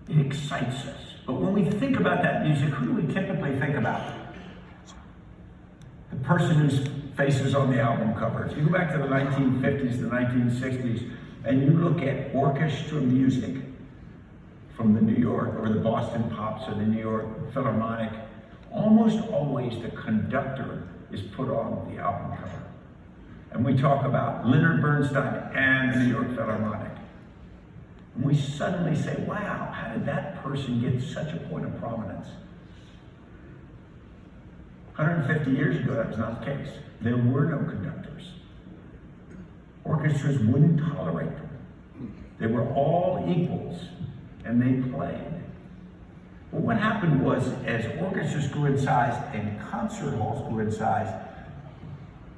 It excites us. But when we think about that music, who do we typically think about? The person whose face is on the album cover. If you go back to the 1950s, the 1960s, and you look at orchestra music from the New York or the Boston Pops or the New York Philharmonic, almost always the conductor is put on the album cover. And we talk about Leonard Bernstein and the New York Philharmonic. And we suddenly say, wow, how did that person get such a point of prominence? 150 years ago, that was not the case. There were no conductors. Orchestras wouldn't tolerate them. They were all equals, and they played. But what happened was, as orchestras grew in size and concert halls grew in size,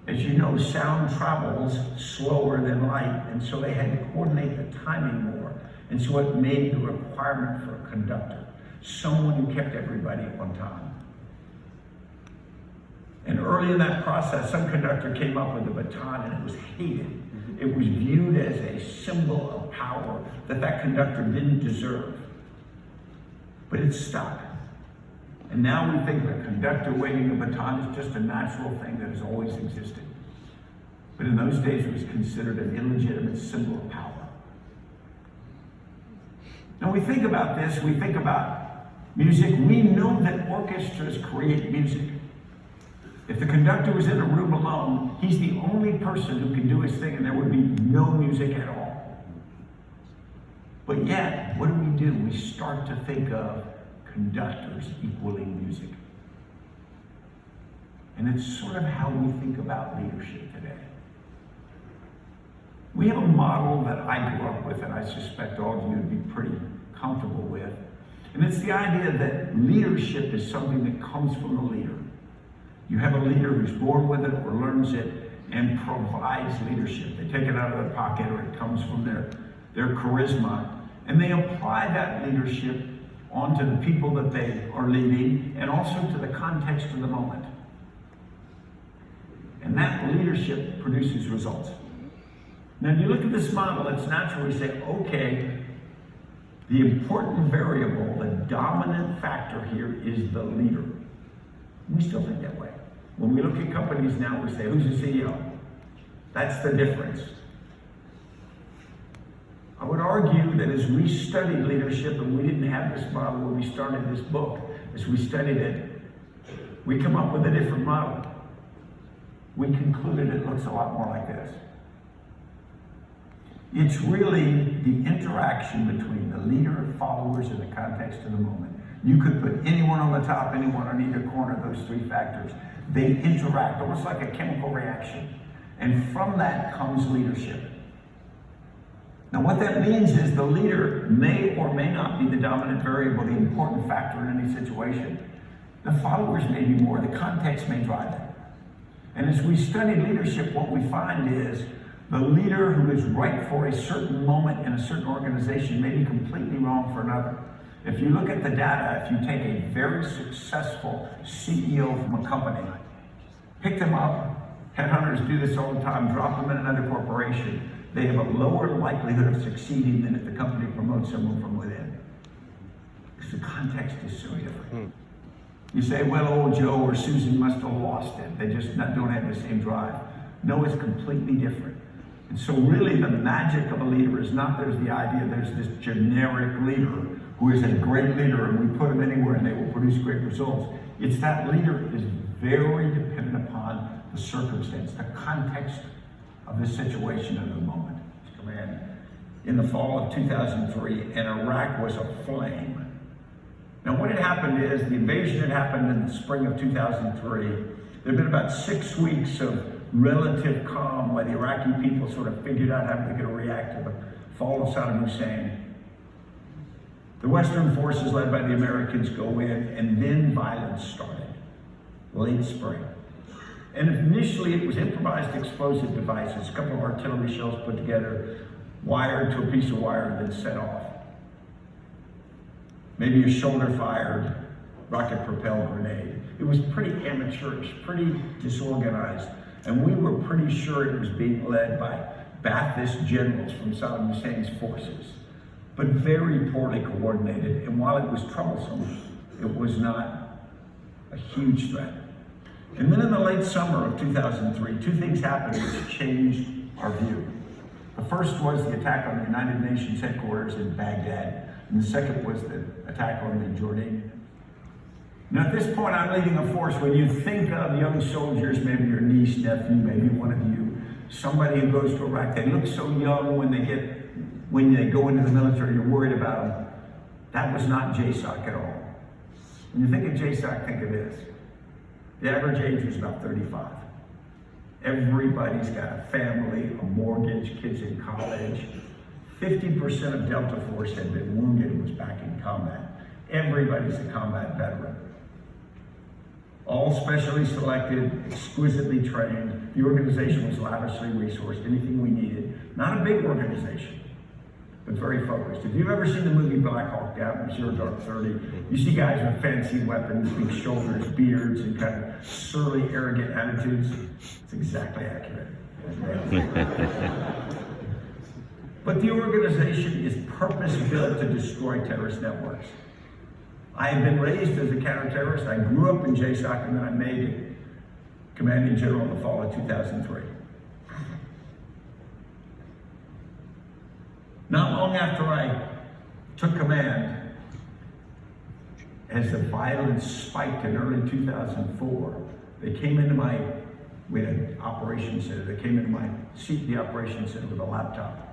as you know, sound travels slower than light, and so they had to coordinate the timing more. And so it made the requirement for a conductor, someone who kept everybody on time. And early in that process, some conductor came up with a baton, and it was hated. It was viewed as a symbol of power that conductor didn't deserve. But it stuck. And now we think the conductor waving a baton is just a natural thing that has always existed. But in those days, it was considered an illegitimate symbol of power. Now we think about this, we think about music. We know that orchestras create music. If the conductor was in a room alone, he's the only person who can do his thing, and there would be no music at all. But yet, what do? We start to think of conductors equaling music. And it's sort of how we think about leadership today. We have a model that I grew up with, and I suspect all of you would be pretty comfortable with. And it's the idea that leadership is something that comes from the leader. You have a leader who's born with it or learns it and provides leadership. They take it out of their pocket, or it comes from their charisma, and they apply that leadership onto the people that they are leading and also to the context of the moment. And that leadership produces results. Now, if you look at this model, it's natural to say, okay, the important variable, the dominant factor here is the leader. We still think that way. When we look at companies now, we say, who's the CEO? That's the difference. I would argue that as we studied leadership, and we didn't have this model when we started this book, as we studied it, we come up with a different model. We concluded it looks a lot more like this. It's really the interaction between the leader, followers, and the context of the moment. You could put anyone on the top, anyone on either corner of those three factors. They interact, almost like a chemical reaction. And from that comes leadership. Now what that means is the leader may or may not be the dominant variable, the important factor in any situation. The followers may be more, the context may drive it. And as we study leadership, what we find is the leader who is right for a certain moment in a certain organization may be completely wrong for another. If you look at the data, if you take a very successful CEO from a company, pick them up, headhunters do this all the time, drop them in another corporation, they have a lower likelihood of succeeding than if the company promotes someone from within. Because the context is so different. You say, well, old Joe or Susan must have lost it. They just don't have the same drive. No, it's completely different. And so really the magic of a leader is not there's the idea there's this generic leader who is a great leader and we put them anywhere and they will produce great results. It's that leader is very dependent upon the circumstance, the context of the situation of the moment. In the fall of 2003, and Iraq was aflame. Now what had happened is the invasion had happened in the spring of 2003. There had been about 6 weeks of relative calm while the Iraqi people sort of figured out how they're going to react to the fall of Saddam Hussein. The Western forces led by the Americans go in, and then violence started, late spring. And initially it was improvised explosive devices, a couple of artillery shells put together, wired to a piece of wire, and then set off. Maybe a shoulder-fired rocket-propelled grenade. It was pretty amateurish, pretty disorganized, and we were pretty sure it was being led by Ba'athist generals from Saddam Hussein's forces. but very poorly coordinated. And while it was troublesome, it was not a huge threat. And then in the late summer of 2003, two things happened which changed our view. The first was the attack on the United Nations headquarters in Baghdad, and the second was the attack on the Jordanians. Now at this point, I'm leading a force. When you think of young soldiers, maybe your niece, nephew, maybe one of you, somebody who goes to Iraq, they look so young when they go into the military, you're worried about them. That was not JSOC at all. When you think of JSOC, think of this. The average age was about 35. Everybody's got a family, a mortgage, kids in college. 50% of Delta Force had been wounded and was back in combat. Everybody's a combat veteran. All specially selected, exquisitely trained. The organization was lavishly resourced, anything we needed. Not a big organization, but very focused. If you've ever seen the movie Black Hawk Down, Zero Dark 30, you see guys with fancy weapons, big shoulders, beards, and kind of surly, arrogant attitudes. It's exactly accurate. But the organization is purpose-built to destroy terrorist networks. I had been raised as a counter-terrorist. I grew up in JSOC, and then I made it commanding general in the fall of 2003. Not long after I took command, as the violence spiked in early 2004, they came into we had an operations center, they came into my seat in the operations center with a laptop.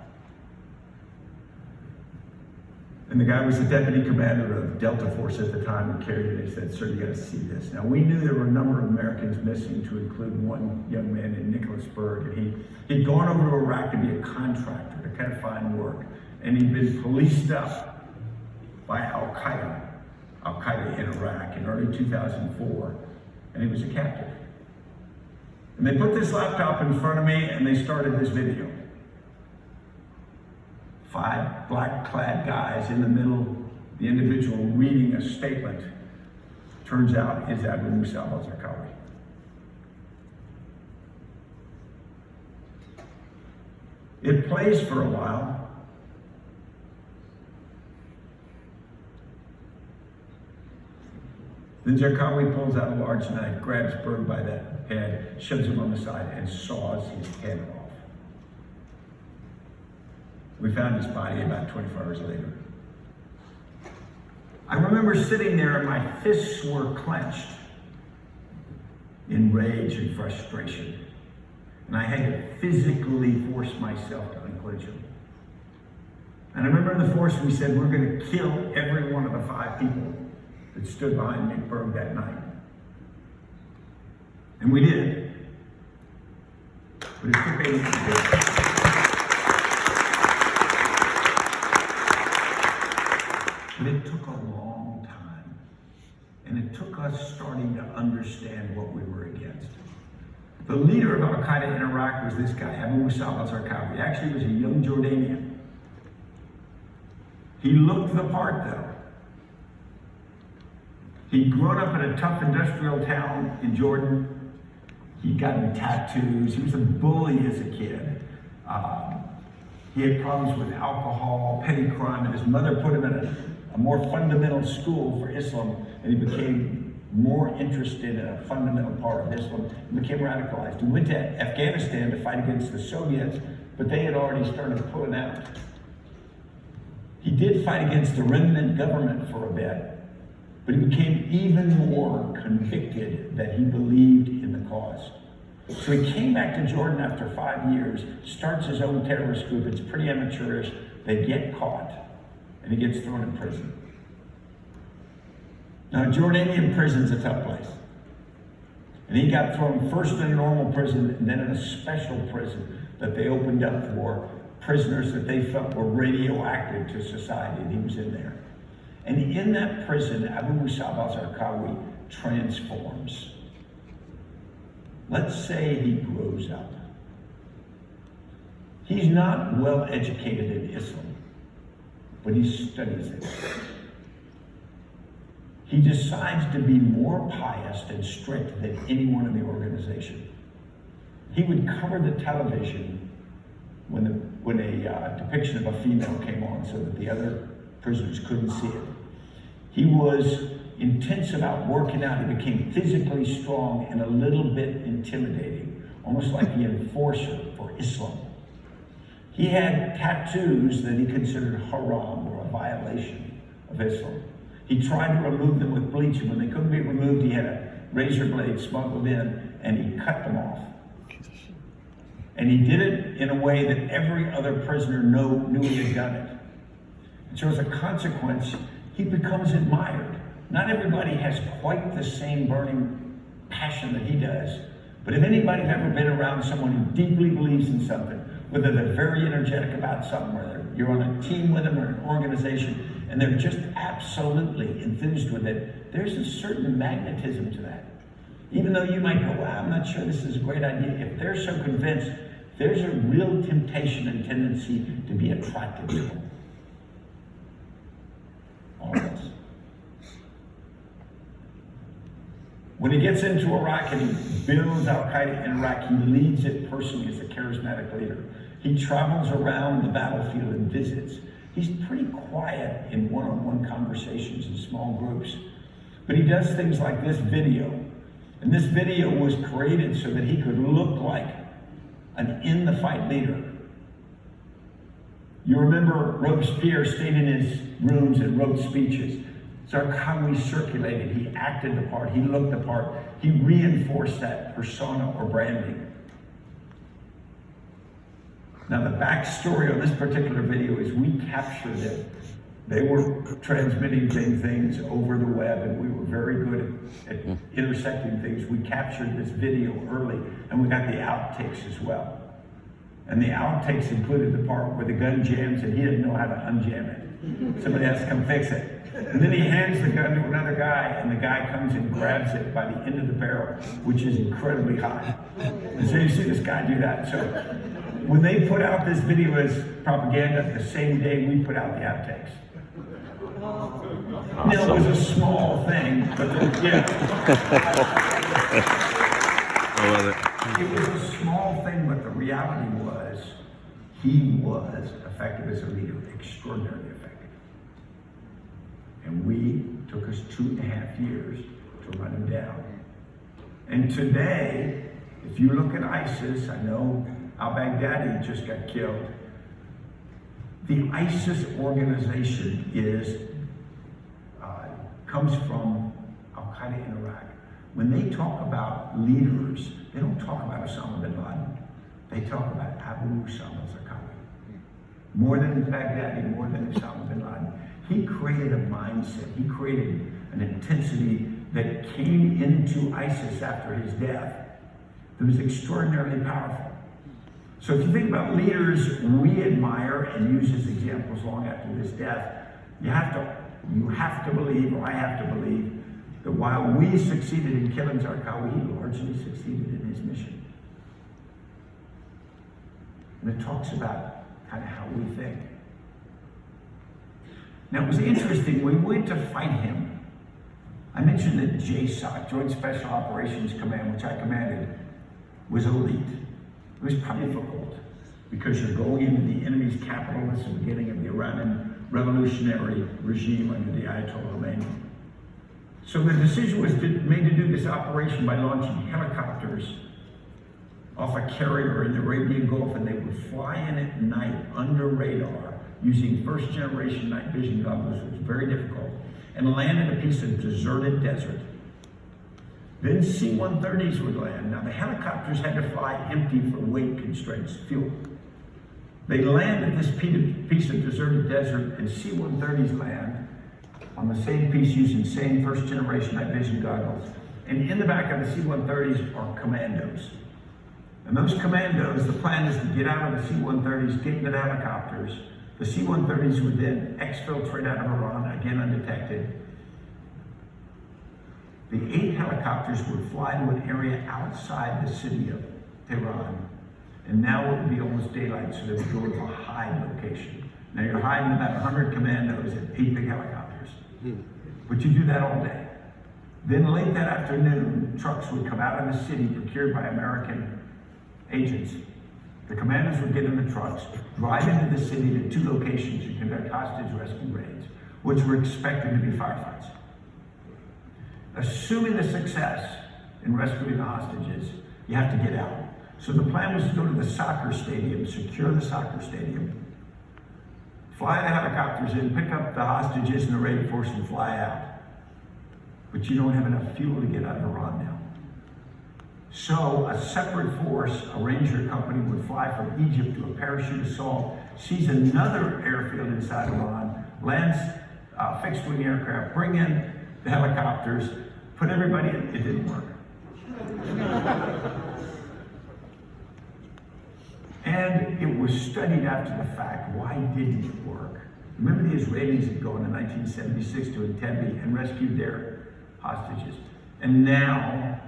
And the guy was the deputy commander of Delta Force at the time who carried it. He said, "Sir, you got to see this." Now, we knew there were a number of Americans missing, to include one young man in Nicholasburg. And he'd gone over to Iraq to be a contractor, to kind of find work. And he'd been policed up by Al-Qaeda in Iraq in early 2004. And he was a captive. And they put this laptop in front of me and they started this video. 5 black-clad guys in the middle, the individual reading a statement, turns out is Abu Musab al-Zarqawi. It plays for a while. Then Zarqawi pulls out a large knife, grabs Berg by the head, shoves him on the side, and saws his head off. We found his body about 24 hours later. I remember sitting there and my fists were clenched in rage and frustration. And I had to physically force myself to unclench him. And I remember in the force we said, we're going to kill every one of the 5 people that stood behind Nick Berg that night. And we did. But it took 8 years. But it took a long time. And it took us starting to understand what we were against. The leader of Al-Qaeda in Iraq was this guy, Abu Musab al-Zarqawi. Actually, he was a young Jordanian. He looked the part, though. He'd grown up in a tough industrial town in Jordan. He'd gotten tattoos. He was a bully as a kid. He had problems with alcohol, petty crime, and his mother put him in a more fundamental school for Islam, and he became more interested in a fundamental part of Islam and became radicalized. He went to Afghanistan to fight against the Soviets, but they had already started pulling out. He did fight against the remnant government for a bit, but he became even more convicted that he believed in the cause. So he came back to Jordan after 5 years, starts his own terrorist group. It's pretty amateurish. They get caught, and he gets thrown in prison. Now, Jordanian prison's a tough place. And he got thrown first in a normal prison, and then in a special prison that they opened up for prisoners that they felt were radioactive to society, and he was in there. And in that prison, Abu Musab al-Zarqawi transforms. Let's say he grows up. He's not well educated in Islam, but he studies it. He decides to be more pious and strict than anyone in the organization. He would cover the television when when a depiction of a female came on so that the other prisoners couldn't see it. He was intense about working out. He became physically strong and a little bit intimidating, almost like the enforcer for Islam. He had tattoos that he considered haram, or a violation of Islam. He tried to remove them with bleach, and when they couldn't be removed, he had a razor blade smuggled in, and he cut them off. And he did it in a way that every other prisoner knew he had done it. And so as a consequence, he becomes admired. Not everybody has quite the same burning passion that he does, but if anybody's ever been around someone who deeply believes in something, whether they're very energetic about something, whether you're on a team with them or an organization, and they're just absolutely enthused with it, there's a certain magnetism to that. Even though you might go, well, I'm not sure this is a great idea, if they're so convinced, there's a real temptation and tendency to be attracted to them. All of us. When he gets into Iraq and he builds Al-Qaeda in Iraq, he leads it personally as a charismatic leader. He travels around the battlefield and visits. He's pretty quiet in one-on-one conversations in small groups. But he does things like this video. And this video was created so that he could look like an in-the-fight leader. You remember Robespierre stayed in his rooms and wrote speeches. Zarqawi circulated, he acted the part, he looked the part, he reinforced that persona or branding. Now the backstory on this particular video is we captured it. They were transmitting things over the web, and we were very good at intersecting things. We captured this video early, and we got the outtakes as well. And the outtakes included the part where the gun jams and he didn't know how to unjam it. Somebody has to come fix it. And then he hands the gun to another guy, and the guy comes and grabs it by the end of the barrel, which is incredibly high. And so you see this guy do that. So when they put out this video as propaganda, the same day we put out the outtakes. Awesome. Now, it was a small thing, but yeah. I love it. It was a small thing, but the reality was he was effective as a leader, extraordinarily effective. And took us 2.5 years to run him down. And today, if you look at ISIS, I know al-Baghdadi just got killed. The ISIS organization comes from Al-Qaeda in Iraq. When they talk about leaders, they don't talk about Osama bin Laden. They talk about Abu Osama al-Zarqawi. More than Baghdadi, more than Osama bin Laden. He created a mindset. He created an intensity that came into ISIS after his death that was extraordinarily powerful. So if you think about leaders we admire and use as examples long after his death, you have to believe, or I have to believe, that while we succeeded in killing Zarqawi, he largely succeeded in his mission. And it talks about kind of how we think. Now it was interesting, we went to fight him. I mentioned that JSOC, Joint Special Operations Command, which I commanded, was elite. It was probably difficult because you're going into the enemy's capital. It's the beginning of the Iranian revolutionary regime under the Ayatollah Khomeini. So the decision was made to do this operation by launching helicopters off a carrier in the Arabian Gulf, and they would fly in at night under radar using first-generation night vision goggles, which was very difficult, and land in a piece of deserted desert. Then C-130s would land. Now the helicopters had to fly empty for weight constraints, fuel. They land at this piece of deserted desert, and C-130s land on the same piece using same first-generation night vision goggles. And in the back of the C-130s are commandos. And those commandos, the plan is to get out of the C-130s, get into the helicopters. The C-130s would then exfiltrate out of Iran, again undetected. The 8 helicopters would fly to an area outside the city of Tehran. And now it would be almost daylight, so they would go to a hide location. Now you're hiding about 100 commandos and 8 big helicopters. But you do that all day. Then late that afternoon, trucks would come out of the city procured by American agents, The commanders would get in the trucks, drive into the city to 2 locations and conduct hostage rescue raids, which were expected to be firefights. Assuming the success in rescuing the hostages, you have to get out. So the plan was to go to the soccer stadium, secure the soccer stadium, fly the helicopters in, pick up the hostages and the raid force and fly out. But you don't have enough fuel to get out of Iran now. So a separate force, a ranger company, would fly from Egypt to a parachute assault, seize another airfield inside Iran, lands fixed-wing aircraft, bring in the helicopters, put everybody in. It didn't work. And it was studied after the fact. Why didn't it work? Remember the Israelis had gone in 1976 to Entebbe and rescued their hostages. And now,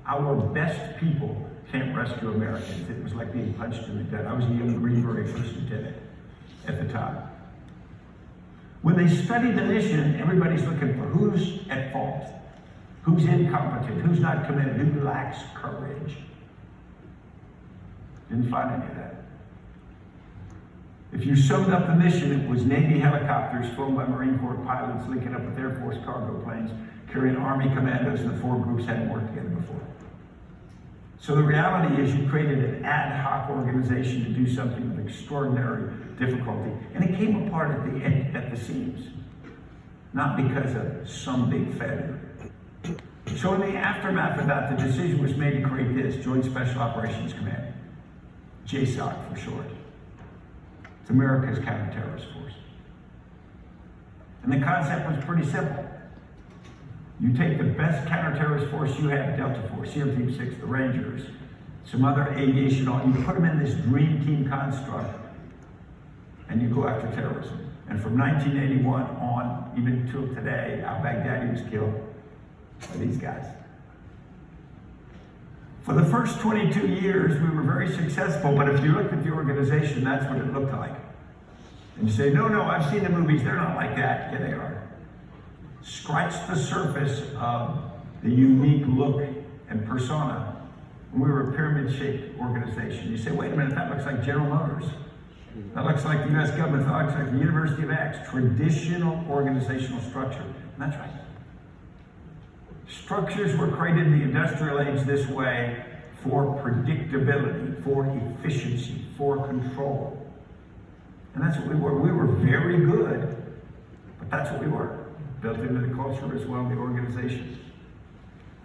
our best people can't rescue Americans. It was like being punched in the gut. I was a young Green Beret first lieutenant at the time. When they studied the mission, everybody's looking for who's at fault, who's incompetent, who's not committed, who lacks courage. Didn't find any of that. If you summed up the mission, it was Navy helicopters flown by Marine Corps pilots linking up with Air Force cargo planes, carrying Army commandos, and the 4 groups hadn't worked together before. So the reality is you created an ad hoc organization to do something with extraordinary difficulty, and it came apart at the seams, not because of some big failure. So in the aftermath of that, the decision was made to create this, Joint Special Operations Command, JSOC for short. It's America's counterterrorist force. And the concept was pretty simple. You take the best counterterrorist force you have, Delta Force, SEAL Team 6, the Rangers, some other aviation, you put them in this dream team construct, and you go after terrorism. And from 1981 on, even till today, al-Baghdadi was killed by these guys. For the first 22 years, we were very successful, but if you looked at the organization, that's what it looked like. And you say, no, I've seen the movies, they're not like that. Yeah, they are. Scratch the surface of the unique look and persona. We were a pyramid-shaped organization. You say, wait a minute, that looks like General Motors. That looks like the US government, that looks like the University of X. Traditional organizational structure. And that's right. Structures were created in the industrial age this way for predictability, for efficiency, for control. And that's what we were. We were very good, but that's what we were. Built into the culture as well, the organization.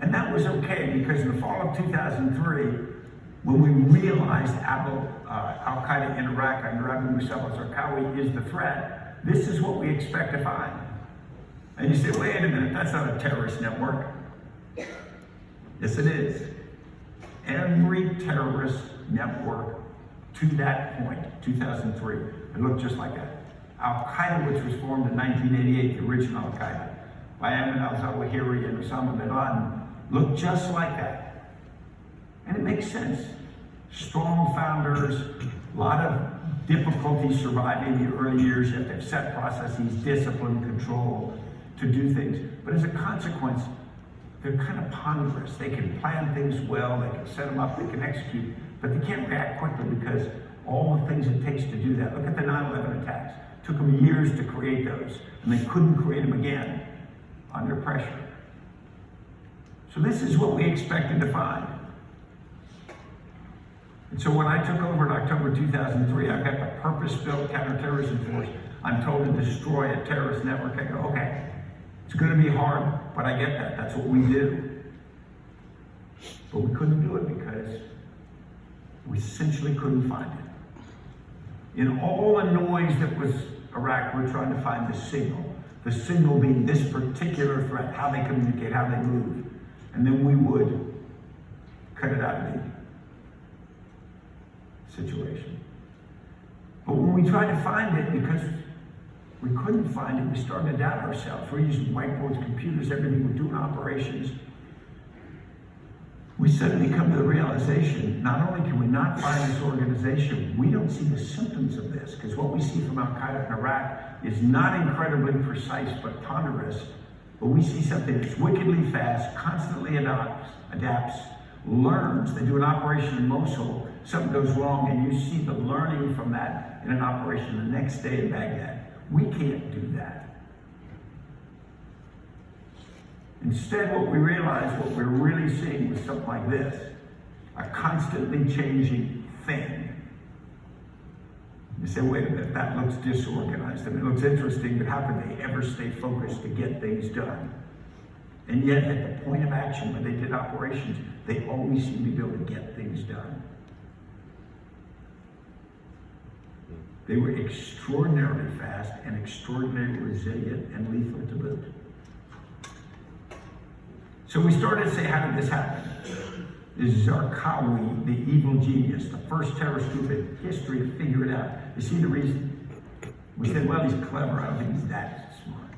And that was okay, because in the fall of 2003, when we realized Al-Qaeda in Iraq under Abu Musab al-Zarqawi is the threat, this is what we expect to find. And you say, wait a minute, that's not a terrorist network. Yes, it is. Every terrorist network to that point, 2003, it looked just like that. Al-Qaeda, which was formed in 1988, the original Al-Qaeda, by Ayman al-Zawahiri and Osama bin Laden, looked just like that. And it makes sense. Strong founders, a lot of difficulty surviving the early years. You have to have set processes, discipline, control to do things. But as a consequence, they're kind of ponderous. They can plan things well, they can set them up, they can execute, but they can't react quickly because all the things it takes to do that. Look at the 9/11 attacks. It took them years to create those, and they couldn't create them again under pressure. So this is what we expected to find. And so when I took over in October 2003, I've got the purpose-built counterterrorism force. I'm told to destroy a terrorist network. I go, okay, it's going to be hard, but I get that. That's what we do. But we couldn't do it because we essentially couldn't find it. In all the noise that was Iraq, we're trying to find the signal. The signal being this particular threat, how they communicate, how they move. And then we would cut it out of the situation. But when we tried to find it, because we couldn't find it, we started to doubt ourselves. We're using whiteboards, computers, everything. We're doing operations. We suddenly come to the realization, not only can we not find this organization, we don't see the symptoms of this, because what we see from Al-Qaeda in Iraq is not incredibly precise, but ponderous. But we see something that's wickedly fast, constantly adapts, learns. They do an operation in Mosul, something goes wrong, and you see the learning from that in an operation the next day in Baghdad. We can't do that. Instead, what we realized, what we're really seeing was something like this, a constantly changing thing. You say, wait a minute, that looks disorganized. I mean, it looks interesting, but how could they ever stay focused to get things done? And yet, at the point of action, when they did operations, they always seemed to be able to get things done. They were extraordinarily fast and extraordinarily resilient and lethal to boot. So we started to say, how did this happen? This is Zarqawi, the evil genius, the first terrorist group in history to figure it out. You see the reason? We said, well, he's clever. I don't think he's that smart.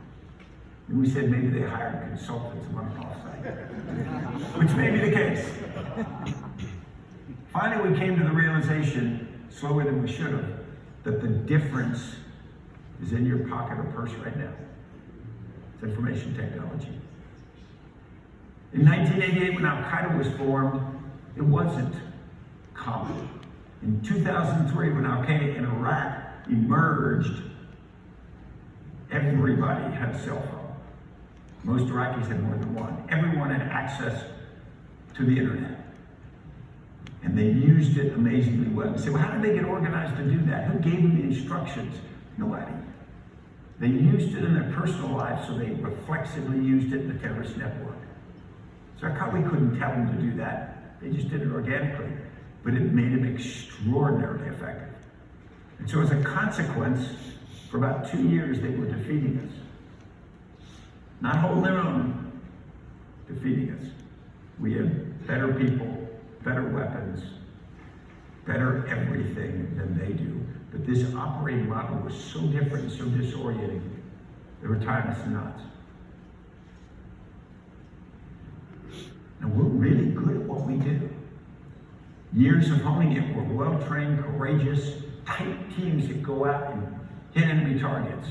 And we said, maybe they hired consultants on an offsite, which may be the case. Finally, we came to the realization, slower than we should have, that the difference is in your pocket or purse right now. It's information technology. In 1988, when Al-Qaeda was formed, it wasn't common. In 2003, when Al-Qaeda in Iraq emerged, everybody had a cell phone. Most Iraqis had more than one. Everyone had access to the internet. And they used it amazingly well. You say, well, how did they get organized to do that? Who gave them the instructions? Nobody. They used it in their personal lives, so they reflexively used it in the terrorist network. So we couldn't tell them to do that. They just did it organically. But it made them extraordinarily effective. And so as a consequence, for about 2 years, they were defeating us. Not holding their own, defeating us. We had better people, better weapons, better everything than they do. But this operating model was so different, so disorienting, they were tying us nuts. And we're really good at what we do. Years of honing it, we're well-trained, courageous, tight teams that go out and hit enemy targets.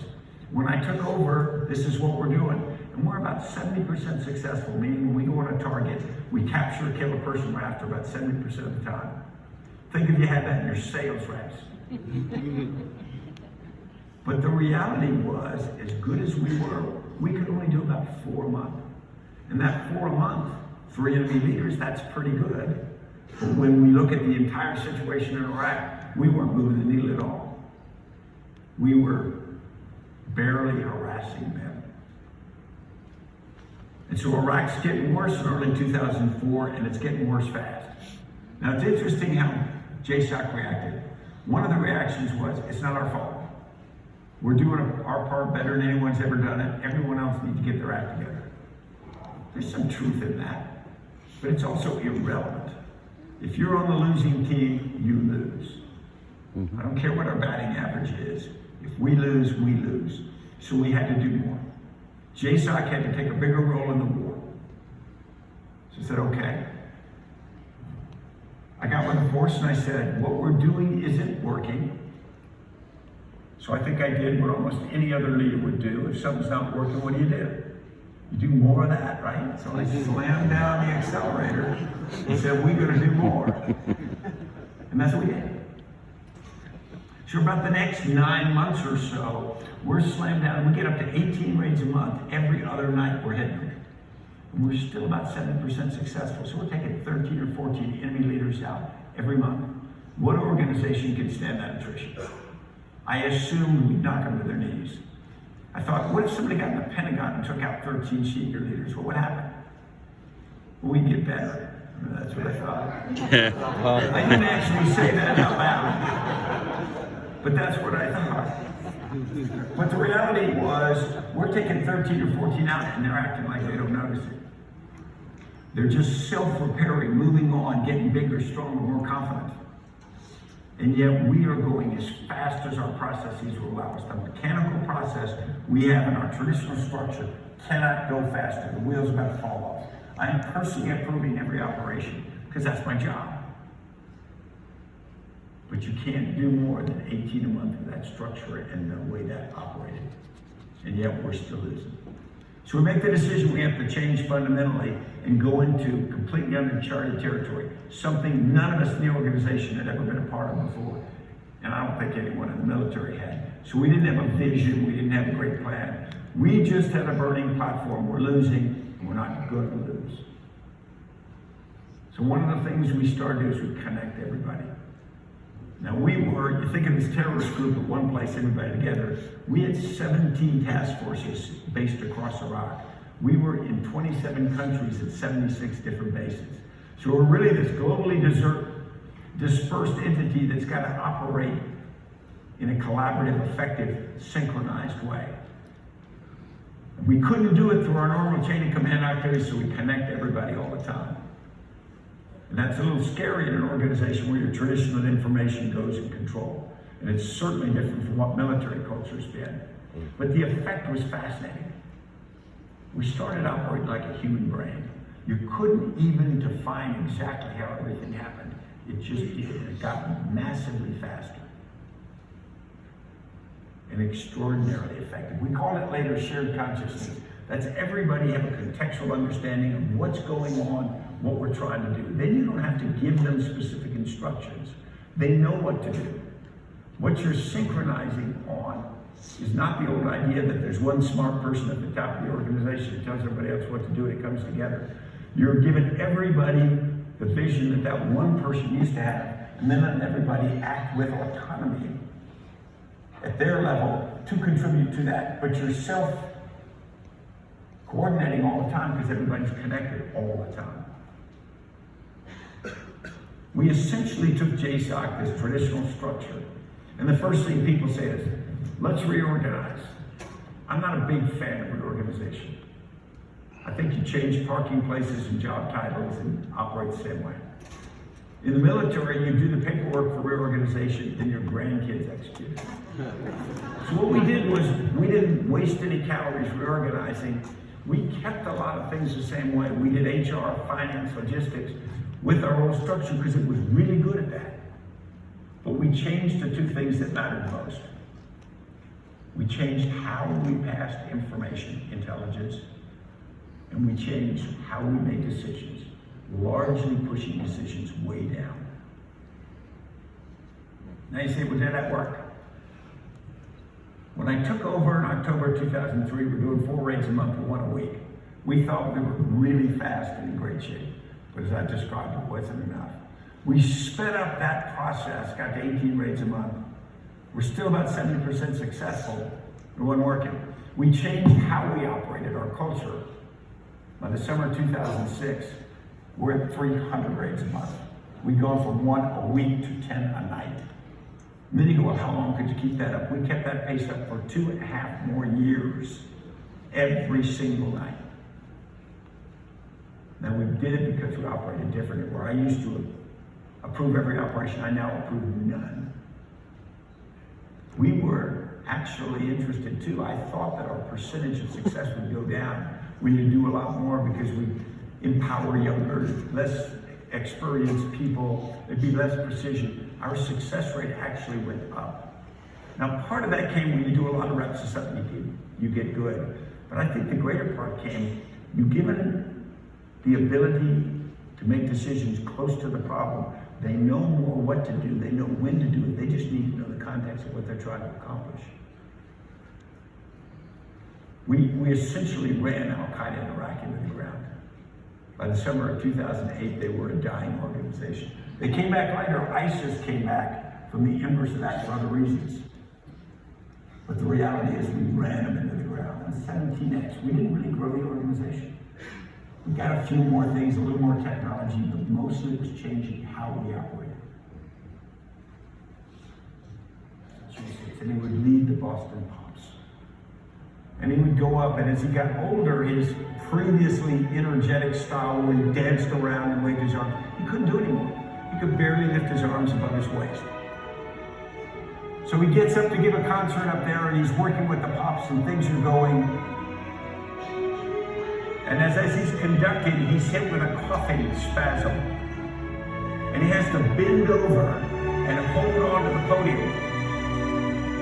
When I took over, this is what we're doing. And we're about 70% successful, meaning when we go on a target, we capture or kill a person we're after about 70% of the time. Think if you had that in your sales reps. But the reality was, as good as we were, we could only do about 4 a month. And that 4 a month, 3 enemy leaders, that's pretty good. But when we look at the entire situation in Iraq, we weren't moving the needle at all. We were barely harassing them. And so Iraq's getting worse in early 2004, and it's getting worse fast. Now it's interesting how JSOC reacted. One of the reactions was, it's not our fault. We're doing our part better than anyone's ever done it. Everyone else needs to get their act together. There's some truth in that, but it's also irrelevant. If you're on the losing team, you lose. I don't care what our batting average is. If we lose, we lose. So we had to do more. JSOC had to take a bigger role in the war. So I said, okay. I got with the force and I said, what we're doing isn't working. So I think I did what almost any other leader would do. If something's not working, what do? You do more of that, right? So I slammed down the accelerator and said, we're going to do more. And that's what we did. So about the next 9 months or so, we're slammed down. We get up to 18 raids a month. Every other night we're hitting them. And we're still about 7% successful. So we're taking 13 or 14 enemy leaders out every month. What organization can stand that attrition? I assumed we'd knock them to their knees. I thought, what if somebody got in the Pentagon and took out 13 senior leaders? What would happen? Well, we'd get better. That's what I thought. I didn't actually say that out loud, but that's what I thought. But the reality was, we're taking 13 or 14 out, and they're acting like they don't notice it. They're just self-repairing, moving on, getting bigger, stronger, more confident. And yet we are going as fast as our processes will allow us. The mechanical process we have in our traditional structure cannot go faster. The wheel's about to fall off. I am personally approving every operation because that's my job. But you can't do more than 18 a month with that structure and the way that operated. And yet we're still losing. So we make the decision we have to change fundamentally and go into completely uncharted territory, something none of us in the organization had ever been a part of before. And I don't think anyone in the military had. So we didn't have a vision, we didn't have a great plan. We just had a burning platform. We're losing, and we're not going to lose. So one of the things we started to do is we connect everybody. Now you think of this terrorist group at one place, everybody together. We had 17 task forces based across Iraq. We were in 27 countries at 76 different bases. So we're really this globally dispersed entity that's got to operate in a collaborative, effective, synchronized way. We couldn't do it through our normal chain of command activities, so we connect everybody all the time. And that's a little scary in an organization where your traditional information goes in control. And it's certainly different from what military culture's been. But the effect was fascinating. We started operating like a human brain. You couldn't even define exactly how everything happened. It just did. It got massively faster and extraordinarily effective. We call it later shared consciousness. That's everybody have a contextual understanding of what's going on, what we're trying to do. Then you don't have to give them specific instructions. They know what to do. What you're synchronizing on is not the old idea that there's one smart person at the top of the organization who tells everybody else what to do and it comes together. You're giving everybody the vision that that one person used to have, and then letting everybody act with autonomy at their level to contribute to that. But you're self-coordinating all the time because everybody's connected all the time. We essentially took JSOC, this traditional structure, and the first thing people say is, let's reorganize. I'm not a big fan of reorganization. I think you change parking places and job titles and operate the same way. In the military, you do the paperwork for reorganization, then your grandkids execute it. So what we did was, we didn't waste any calories reorganizing. We kept a lot of things the same way. We did HR, finance, logistics with our old structure because it was really good at that. But we changed the two things that mattered most. We changed how we passed information, intelligence, and we changed how we made decisions, largely pushing decisions way down. Now you say, well, did that work? When I took over in October 2003, we were doing 4 raids a month and 1 a week. We thought we were really fast and in great shape, but as I described, it wasn't enough. We sped up that process, got to 18 raids a month. We're still about 70% successful. It wasn't working. We changed how we operated, our culture. By the summer of 2006, we're at 300 raids a month. We've gone from 1 a week to 10 a night. And then you go, well, how long could you keep that up? We kept that pace up for 2.5 more years, every single night. Now we did it because we operated differently. Where I used to approve every operation, I now approve none. We were actually interested too. I thought that our percentage of success would go down. We need to do a lot more because we empower younger, less experienced people. It'd be less precision. Our success rate actually went up. Now, part of that came when you do a lot of reps of something, you get good. But I think the greater part came, you give them the ability to make decisions close to the problem. They know more what to do. They know when to do it. They just need to know the context of what they're trying to accomplish. We essentially ran Al-Qaeda in Iraq into the ground. By the summer of 2008, they were a dying organization. They came back later. ISIS came back from the embers of that for other reasons. But the reality is we ran them into the ground. And 17x, we didn't really grow the organization. We got a few more things, a little more technology, but mostly it was changing how we operated. And he would lead the Boston Pops. And he would go up, and as he got older, his previously energetic style where he danced around and waved his arms, he couldn't do it anymore. He could barely lift his arms above his waist. So he gets up to give a concert up there, and he's working with the Pops, and things are going. And as he's conducting, he's hit with a coughing spasm. And he has to bend over and hold on to the podium.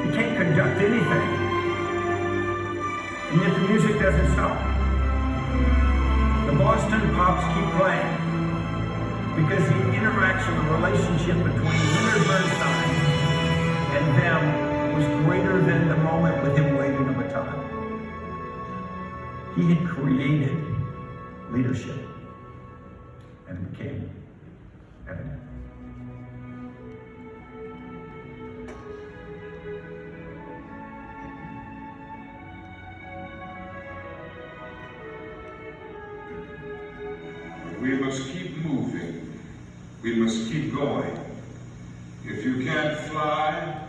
He can't conduct anything. And yet the music doesn't stop. The Boston Pops keep playing because the interaction, the relationship between Leonard Bernstein and them was greater than the moment with him waving a baton. He had created leadership, and it became evident. We must keep moving. We must keep going. If you can't fly,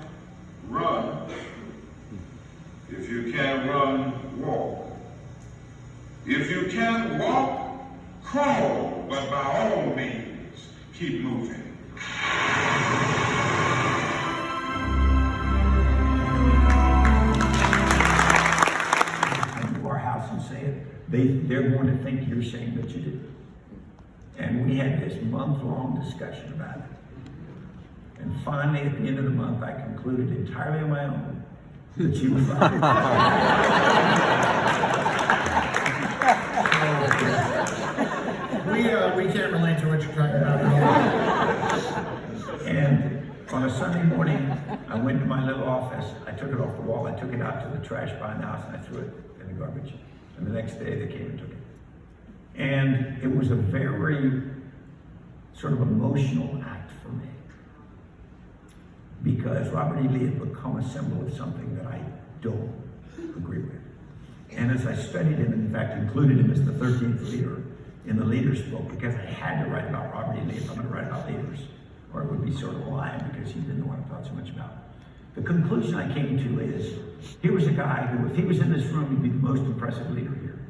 run. If you can't run, walk. If you can't walk, crawl. But by all means, keep moving. Come to our house and say it. They're going to think you're saying that you did. And we had this month-long discussion about it. And finally, at the end of the month, I concluded entirely on my own that she was right. We can't relate to what you're talking about at all. And on a Sunday morning, I went to my little office. I took it off the wall. I took it out to the trash behind the house, and I threw it in the garbage. And the next day, they came and took it. And it was a very sort of emotional act for me, because Robert E. Lee had become a symbol of something that I don't agree with. And as I studied him, in fact, included him as the 13th leader in the Leaders book, because I had to write about Robert E. Lee if I'm going to write about leaders, or it would be sort of lying because he didn't know what I thought so much about. The conclusion I came to is, here was a guy who, if he was in this room, he'd be the most impressive leader here.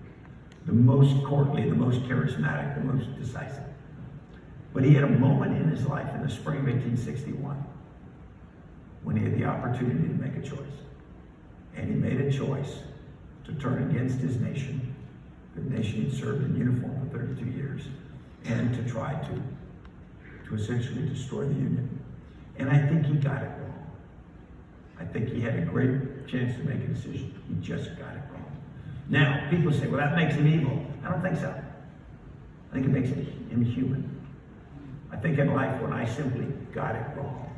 The most courtly, the most charismatic, the most decisive. But he had a moment in his life in the spring of 1861 when he had the opportunity to make a choice. And he made a choice to turn against his nation, the nation he'd served in uniform for 32 years, and to try to essentially destroy the Union. And I think he got it wrong. I think he had a great chance to make a decision. He just got it wrong. Now, people say, well, that makes him evil. I don't think so. I think it makes him human. I think in life, when I simply got it wrong,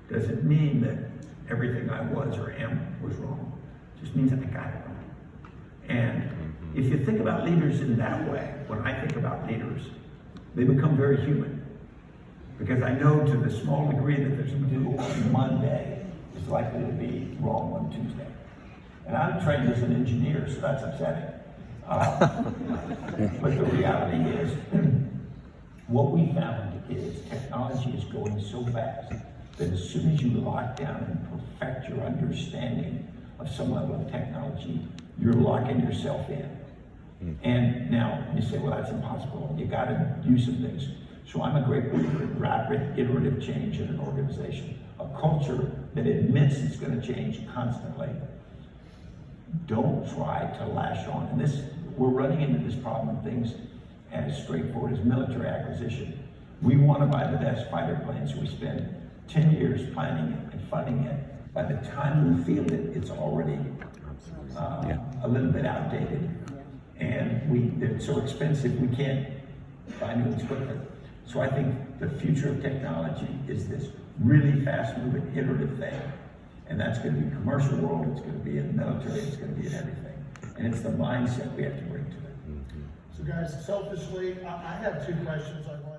doesn't mean that everything I was or am was wrong. It just means that I got it wrong. And if you think about leaders in that way, when I think about leaders, they become very human. Because I know to the small degree that there's a move on Monday is likely to be wrong on Tuesday. And I'm trained as an engineer, so that's upsetting. But the reality is, what we found is technology is going so fast that as soon as you lock down and perfect your understanding of some level of technology, you're locking yourself in. And now you say, well, that's impossible. You got to do some things. So I'm a great believer in rapid, iterative change in an organization, a culture that admits it's going to change constantly. Don't try to lash on. And we're running into this problem in things as straightforward as military acquisition. We want to buy the best fighter planes, so we spend 10 years planning it and funding it. By the time we field it, it's already a little bit outdated. And they're so expensive, we can't buy new ones quickly. So I think the future of technology is this really fast-moving, iterative thing. And that's going to be commercial world, it's going to be in military, it's going to be in everything. And it's the mindset we have to bring to it. So guys, selfishly, I have two questions I want